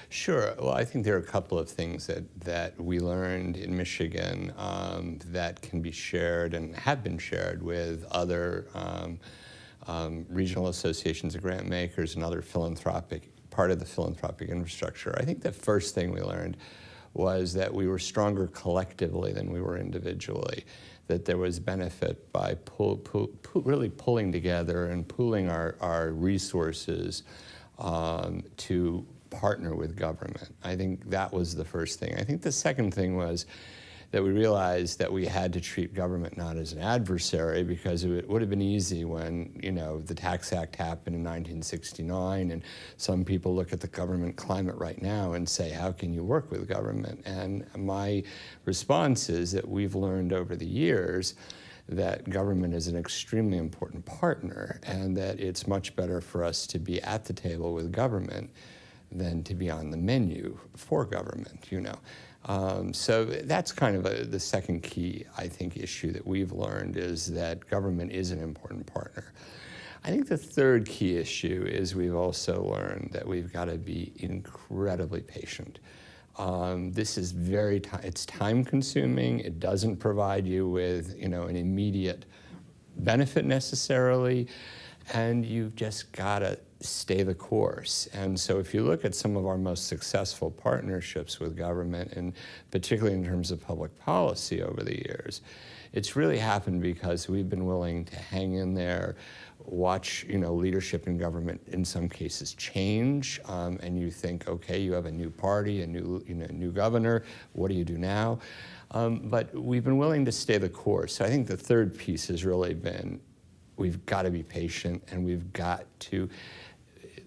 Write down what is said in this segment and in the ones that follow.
Sure. Well, I think there are a couple of things that we learned in Michigan that can be shared and have been shared with other regional associations of grant makers and other part of the philanthropic infrastructure. I think the first thing we learned was that we were stronger collectively than we were individually, that there was benefit by really pulling together and pooling our resources to partner with government. I think that was the first thing. I think the second thing was that we realized that we had to treat government not as an adversary, because it would have been easy when, the Tax Act happened in 1969, and some people look at the government climate right now and say, how can you work with government? And my response is that we've learned over the years that government is an extremely important partner, and that it's much better for us to be at the table with government than to be on the menu for government, So that's kind of the second key, I think, issue that we've learned, is that government is an important partner. I think the third key issue is we've also learned that we've got to be incredibly patient. This is it's time consuming. It doesn't provide you with, an immediate benefit necessarily, and you've just got to stay the course. And so if you look at some of our most successful partnerships with government, and particularly in terms of public policy over the years, it's really happened because we've been willing to hang in there, watch leadership in government in some cases change, and you think, okay, you have a new party, a new governor, what do you do now? But we've been willing to stay the course. So I think the third piece has really been, we've got to be patient, and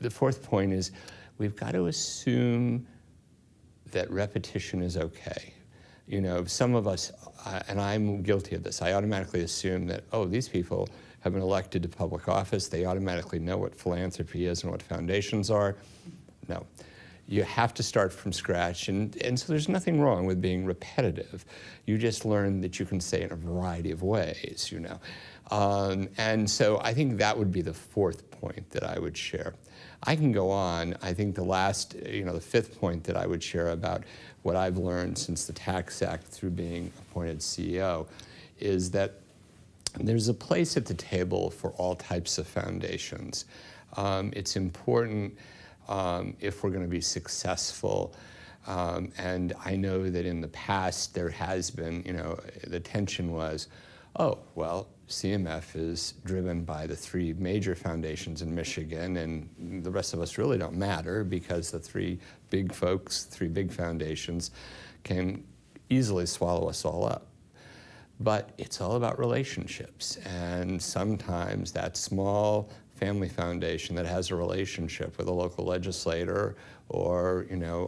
the fourth point is, we've got to assume that repetition is okay. Some of us, and I'm guilty of this, I automatically assume that, these people have been elected to public office, they automatically know what philanthropy is and what foundations are. No. You have to start from scratch, and so there's nothing wrong with being repetitive. You just learn that you can say in a variety of ways, And so I think that would be the fourth point that I would share. I can go on. I think the fifth point that I would share about what I've learned since the Tax Act through being appointed CEO is that there's a place at the table for all types of foundations. It's important if we're going to be successful. And I know that in the past there has been, the tension was, CMF is driven by the three major foundations in Michigan, and the rest of us really don't matter because the three big foundations can easily swallow us all up. But it's all about relationships, and sometimes that small family foundation that has a relationship with a local legislator or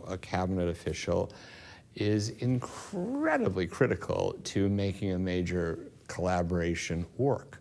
a cabinet official is incredibly critical to making a major collaboration work.